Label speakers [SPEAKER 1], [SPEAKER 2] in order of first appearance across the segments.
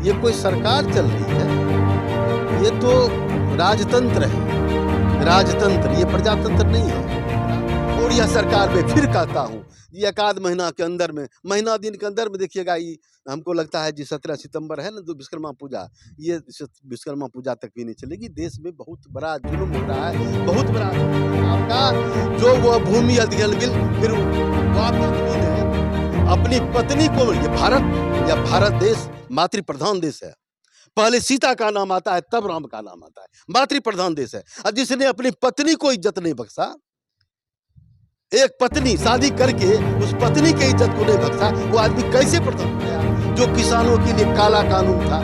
[SPEAKER 1] ये कोई सरकार चल रही है, ये तो राजतंत्र है, राजतंत्र, ये प्रजातंत्र नहीं है। और यह सरकार में फिर कहता हूँ, ये एक आध महीना के अंदर में, महीना दिन के अंदर में देखिएगा, ये हमको लगता है जी 17 सितंबर है ना, तो विश्वकर्मा पूजा, ये विश्वकर्मा पूजा तक भी नहीं चलेगी। देश में बहुत बड़ा जुल्म हो रहा है, बहुत बड़ा आपका जो वो भूमि अधिग्रहण बिल, फिर वापस बिल है। अपनी पत्नी को, ये भारत देश मातृ प्रधान देश है। पहले सीता का नाम आता है, तब राम का नाम आता है। मातृ प्रधान देश है। और जिसने अपनी पत्नी को इज्जत नहीं बख्शा, एक पत्नी शादी करके उस पत्नी की इज्जत को नहीं बख्शा, वो आदमी कैसे प्रधान बना? जो किसानों के लिए काला कानून था,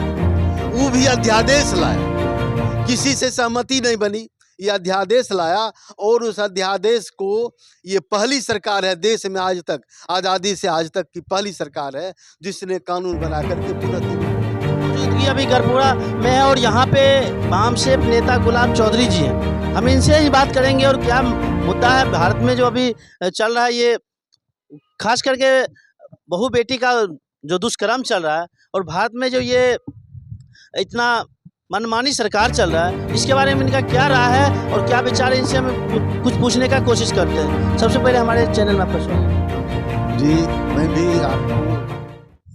[SPEAKER 1] वो भी अध्यादेश लाया, किसी से सहमति नहीं बनी, ये अध्यादेश लाया। और उस अध्यादेश को, ये पहली सरकार है देश में आज तक, आज़ादी से आज तक की पहली सरकार है जिसने कानून बना करके पुनः
[SPEAKER 2] अभी गरपुरा में है। और यहाँ पे वामशेप नेता गुलाम चौधरी जी हैं, हम इनसे ही बात करेंगे। और क्या मुद्दा है भारत में जो अभी चल रहा है, ये खास करके बहू बेटी का जो दुष्कर्म चल रहा है, और भारत में जो ये इतना मनमानी सरकार चल रहा है, इसके बारे में इनका क्या राय है और क्या विचार है, इनसे हम कुछ पूछने का कोशिश करते हैं। सबसे पहले हमारे चैनल में आपका स्वागत।
[SPEAKER 1] जी, मैं भी आपको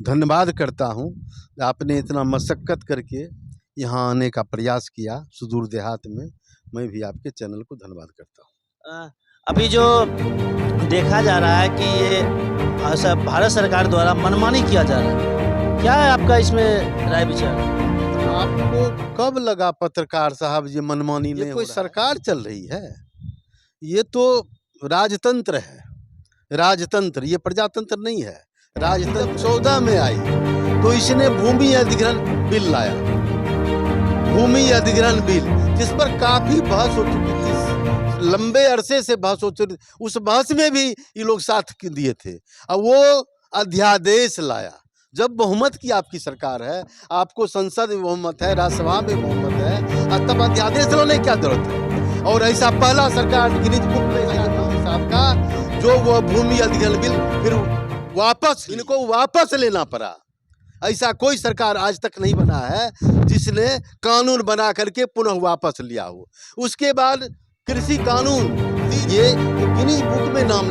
[SPEAKER 1] धन्यवाद करता हूँ, आपने इतना मशक्कत करके यहाँ आने का प्रयास किया सुदूर देहात में। मैं भी आपके चैनल को धन्यवाद करता हूँ।
[SPEAKER 2] अभी जो देखा जा रहा है कि ये भारत सरकार द्वारा मनमानी किया जा रहा है, क्या है आपका इसमें राय विचार?
[SPEAKER 1] आपको कब लगा पत्रकार साहब ये मनमानी नहीं? कोई सरकार चल रही है, ये तो राजतंत्र है, राजतंत्र, ये प्रजातंत्र नहीं है। राजतंत्र 14 में आई तो इसने भूमि अधिग्रहण बिल लाया, भूमि अधिग्रहण बिल, जिस पर काफी बहस हो चुकी थी, लंबे अरसे से बहस हो चुकी। उस बहस में भी ये लोग साथ दिए थे। अब वो अध्यादेश लाया। जब बहुमत की आपकी सरकार है, आपको संसद में बहुमत है, राज्यसभा में बहुमत है, तब अध्यादेश लाने की क्या जरूरत है? और ऐसा पहला सरकार गिनीज बुक में साहब का जो वो भूमि अधिग्रहण बिल फिर वापस, इनको वापस लेना पड़ा। ऐसा कोई सरकार आज तक नहीं बना है जिसने कानून बना करके पुनः वापस लिया हो। उसके बाद कृषि कानून, ये गिनीज बुक में नाम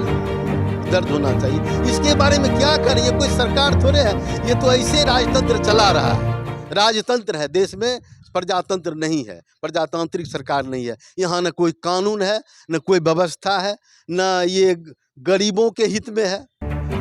[SPEAKER 1] दर्ज होना चाहिए। इसके बारे में क्या करें? ये कोई सरकार थोड़े है, ये तो ऐसे राजतंत्र चला रहा है। राजतंत्र है देश में, प्रजातंत्र नहीं है, प्रजातांत्रिक सरकार नहीं है। यहाँ न कोई कानून है, न कोई व्यवस्था है, न ये गरीबों के हित में है,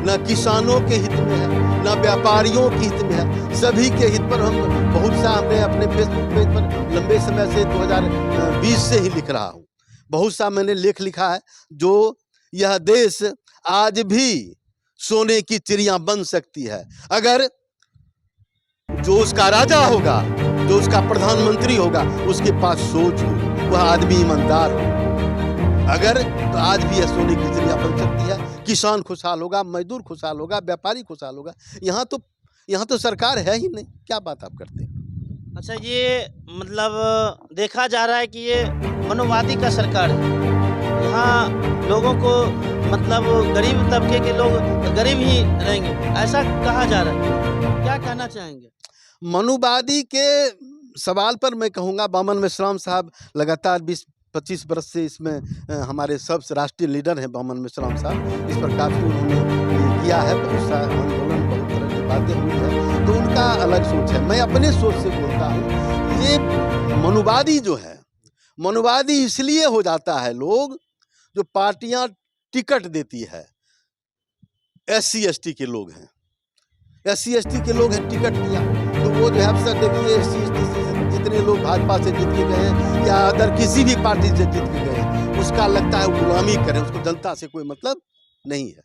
[SPEAKER 1] न किसानों के हित में है, न व्यापारियों के हित में है। सभी के हित पर हम बहुत सा, हमने अपने फेसबुक पेज पर लंबे समय से 2020 से ही लिख रहा हूँ, बहुत सा मैंने लेख लिखा है। जो यह देश आज भी सोने की चिड़िया बन सकती है अगर जो उसका राजा होगा, जो उसका प्रधानमंत्री होगा, उसके पास सोच हो, वह आदमी ईमानदार हो। अगर तो आज भी यह सोने की चिड़िया बन सकती है। किसान खुशहाल होगा, मजदूर खुशहाल होगा, व्यापारी खुशहाल होगा। यहाँ तो सरकार है ही नहीं। क्या बात आप करते हैं?
[SPEAKER 2] अच्छा, ये मतलब देखा जा रहा है कि ये मनोवादी का सरकार है। यहाँ लोगों को मतलब गरीब तबके के लोग गरीब ही रहेंगे, ऐसा कहा जा रहा है। क्या कहना चाहेंगे?
[SPEAKER 1] मनुवादी के सवाल पर मैं कहूँगा, बामन मेश्राम साहब लगातार 20-25 बरस से इसमें हमारे सबसे राष्ट्रीय लीडर हैं बामन मेश्राम साहब। इस पर काफ़ी उन्होंने किया है, बहुत सा आंदोलन, बहुत तरह की बातें हुई हैं, तो उनका अलग सोच है। मैं अपने सोच से बोलता हूँ। ये मनुवादी जो है, मनुवादी इसलिए हो जाता है लोग, जो पार्टियां टिकट देती है, SC ST के लोग हैं, SC ST के लोग हैं, टिकट दिया तो वो जो है, अक्सर देखिए SC ST से जितने लोग भाजपा से जीत के गए हैं या अदर किसी भी पार्टी से जीत के गए हैं, उसका लगता है गुलामी करें, उसको जनता से कोई मतलब नहीं है,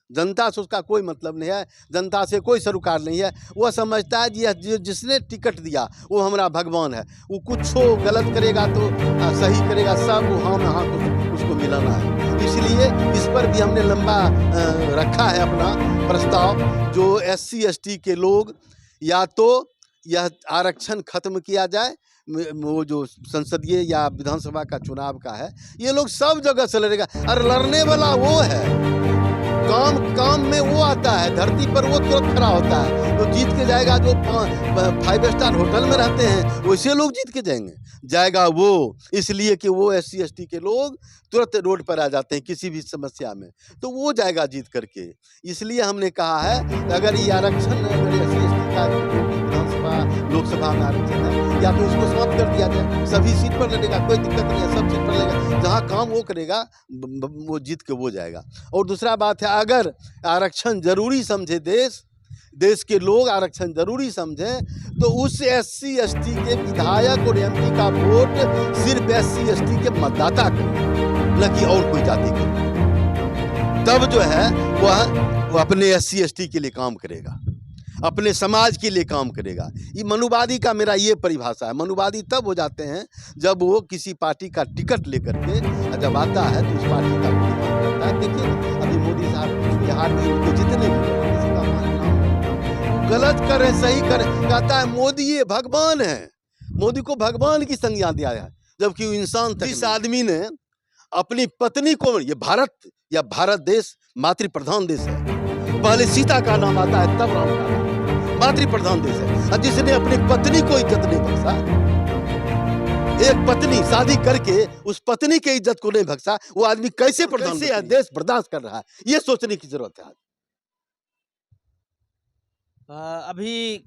[SPEAKER 1] जनता से उसका कोई मतलब नहीं है, जनता से कोई सरोकार नहीं है। वह समझता है कि जिसने टिकट दिया वो हमारा भगवान है, वो कुछ गलत करेगा तो सही करेगा, सब हाँ में हाँ उसको मिलाना है। इसलिए इस पर भी हमने लंबा रखा है अपना प्रस्ताव, जो SC ST के लोग, या तो यह आरक्षण खत्म किया जाए, वो जो संसदीय या विधानसभा का चुनाव का है, ये लोग सब जगह से लड़ेगा। और लड़ने वाला वो है, काम काम में वो आता है, धरती पर वो तुरंत खड़ा होता है। तो जीत के जाएगा जो 5 स्टार होटल में रहते हैं, वैसे लोग जीत के जाएगा वो, इसलिए कि वो SC ST के लोग तुरंत रोड पर आ जाते हैं किसी भी समस्या में, तो वो जाएगा जीत करके। इसलिए हमने कहा है अगर ये आरक्षण अगर SC ST का विधानसभा लोकसभा में आरक्षण है, या तो इसको समाप्त कर दिया जाए, सभी सीट पर लड़ेगा, कोई दिक्कत नहीं है, सब सीट पर लड़ेगा, जहाँ काम वो करेगा वो जीत के वो जाएगा। और दूसरा बात है, अगर आरक्षण जरूरी समझे देश के लोग आरक्षण जरूरी समझे, तो उस SC ST के विधायक और MP का वोट सिर्फ SC ST के मतदाता करें, न कि और कोई जाति के। तब जो है वह अपने SC ST के लिए काम करेगा, अपने समाज के लिए काम करेगा। ये मनुवादी का मेरा ये परिभाषा है। मनुवादी तब हो जाते हैं जब वो किसी पार्टी का टिकट लेकर के जब आता है तो उस पार्टी का निर्माण करता है। देखिए अभी मोदी साहब बिहार में उनको जितने भी किसी का मान गलत करे सही करे, कहता है मोदी ये भगवान है, मोदी को भगवान की संज्ञा दिया है, जबकि वो इंसान था। इस आदमी ने अपनी पत्नी को, ये भारत देश मातृ प्रधान देश है, पहले सीता का नाम आता है तब राम का नाम, मातृ प्रधान देश है। और जिसने अपनी पत्नी को इज्जत नहीं बख्शा, एक पत्नी शादी करके उस पत्नी के इज्जत को नहीं बख्शा, वो आदमी कैसे देश बर्दाश्त कर रहा है, ये सोचने की जरूरत है।
[SPEAKER 2] अभी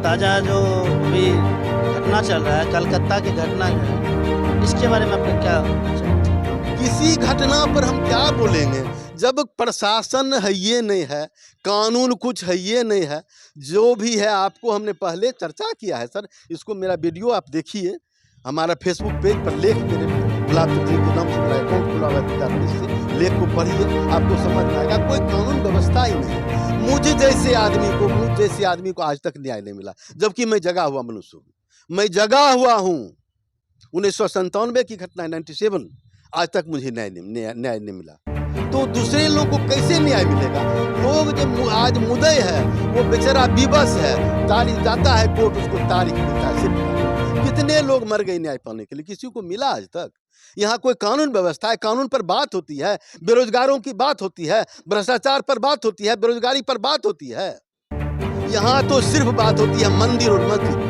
[SPEAKER 2] ताज़ा जो अभी घटना चल रहा है, कलकत्ता की घटना जो है, इसके बारे में आपका क्या?
[SPEAKER 1] किसी घटना पर हम क्या बोलेंगे जब प्रशासन है ये नहीं है, कानून कुछ है ये नहीं है। जो भी है आपको हमने पहले चर्चा किया है सर, इसको मेरा वीडियो आप देखिए, हमारा फेसबुक पेज पर लेख मेरे गुलाब चौधरी के नाम से मेरा अकाउंट खुला हुआ है, लेख को पढ़िए, आपको समझ में आएगा। कोई कानून व्यवस्था ही नहीं। मुझ जैसे आदमी को आज तक न्याय नहीं मिला, जबकि मैं जगा हुआ मनुष्य हूँ, मैं जगा हुआ हूँ। 1997 की घटना है, 97, आज तक मुझे न्याय नहीं मिला। तो दूसरे लोगों को कैसे न्याय मिलेगा? लोग जो आज मुद्दे है वो बेचारा विवश है, तारीख जाता है कोर्ट, उसको तारीख मिलता है सिर्फ। कितने लोग मर गए न्याय पाने के लिए, किसी को मिला आज तक? यहाँ कोई कानून व्यवस्था है, कानून पर बात होती है, बेरोजगारों की बात होती है, भ्रष्टाचार पर बात होती है, बेरोजगारी पर बात होती है। यहाँ तो सिर्फ बात होती है मंदिर और मस्जिद।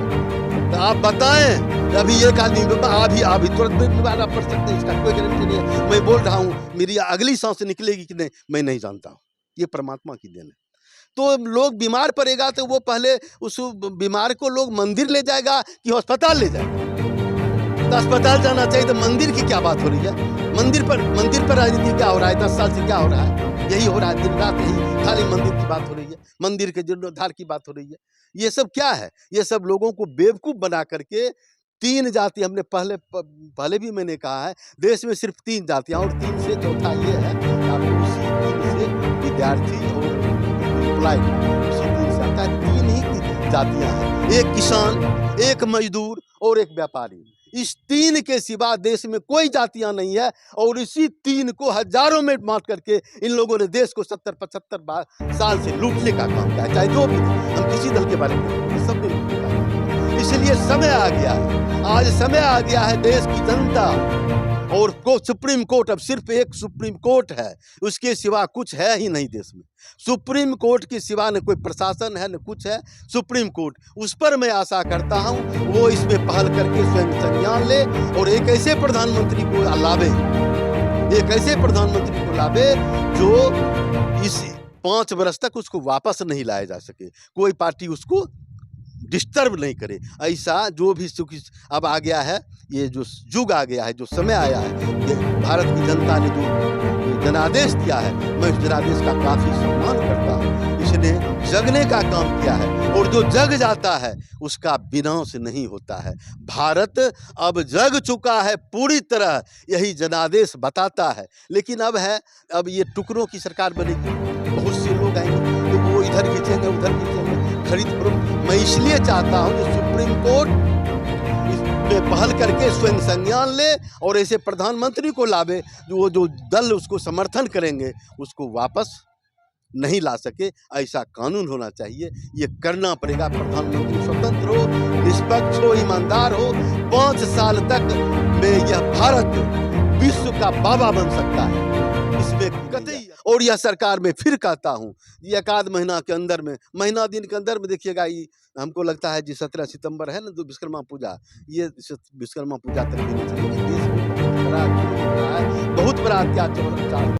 [SPEAKER 1] तो आप बताएं, अभी एक आदमी अभी तुरंत बीमार पड़ सकते हैं, इसका कोई गारंटी नहीं है। मैं बोल रहा हूँ मेरी अगली सांस निकलेगी कि नहीं मैं नहीं जानता हूँ, ये परमात्मा की देन है। तो लोग बीमार पड़ेगा तो वो पहले उस बीमार को लोग मंदिर ले जाएगा कि अस्पताल ले जाएगा? तो अस्पताल जाना चाहिए, तो मंदिर की क्या बात हो रही है? मंदिर पर राजनीति क्या हो रहा है? 10 साल से क्या हो रहा है? यही हो रहा है, दिन रात यही खाली मंदिर की बात हो रही है, मंदिर के जीर्णोद्धार की बात हो रही है। ये सब क्या है? ये सब लोगों को बेवकूफ बना करके 3 जाति, हमने पहले भी मैंने कहा है, देश में सिर्फ 3 जातियां, और 3 से चौथा ये है उसी 3 से विद्यार्थी और एम्प्लॉय, उसी 3 से आता है। 3 ही जातियां हैं, एक किसान, एक मजदूर और एक व्यापारी। इस 3 के सिवा देश में कोई जातियां नहीं है, और इसी 3 को हजारों में बांट करके इन लोगों ने देश को 70-75 साल से लूटने का काम किया है। चाहे जो भी, हम किसी दल के बारे में सब ने। इसलिए समय आ गया है, आज समय आ गया है, देश की जनता और सुप्रीम कोर्ट, अब सिर्फ एक सुप्रीम कोर्ट है, उसके सिवा कुछ है ही नहीं देश में। सुप्रीम कोर्ट के सिवा न कोई प्रशासन है न कुछ है, सुप्रीम कोर्ट। उस पर मैं आशा करता हूं वो इसमें पहल करके स्वयं संज्ञान ले और एक ऐसे प्रधानमंत्री को लावे, जो इस 5 वर्ष तक उसको वापस नहीं लाया जा सके, कोई पार्टी उसको डिस्टर्ब नहीं करे। ऐसा जो भी सुख अब आ गया है, ये जो युग आ गया है, जो समय आया है, ये भारत की जनता ने जो जनादेश दिया है, मैं उस जनादेश का काफ़ी सम्मान करता हूँ। इसने जगने का काम किया है, और जो जग जाता है उसका विनाश नहीं होता है। भारत अब जग चुका है पूरी तरह, यही जनादेश बताता है। लेकिन अब ये टुकड़ों की सरकार बनेगी, बहुत से लोग आएंगे तो वो इधर खींचेंगे उधर खींचेंगे, खरीद फरोख्त। मैं इसलिए चाहता हूँ कि सुप्रीम कोर्ट इसमें पहल करके स्वयं संज्ञान ले और ऐसे प्रधानमंत्री को लावे जो दल उसको समर्थन करेंगे उसको वापस नहीं ला सके। ऐसा कानून होना चाहिए, ये करना पड़ेगा। प्रधानमंत्री स्वतंत्र हो, निष्पक्ष हो, ईमानदार हो। 5 साल तक में यह भारत विश्व का बाबा बन सकता है, इसमें कतई और यह सरकार में फिर कहता हूँ, ये एक आध महीना के अंदर में, महीना दिन के अंदर में देखिएगा, ये हमको लगता है जी 17 सितंबर है ना, जो विश्वकर्मा पूजा, ये विश्वकर्मा पूजा तक भी नहीं चलेगी। देश में बहुत बड़ा अत्याचार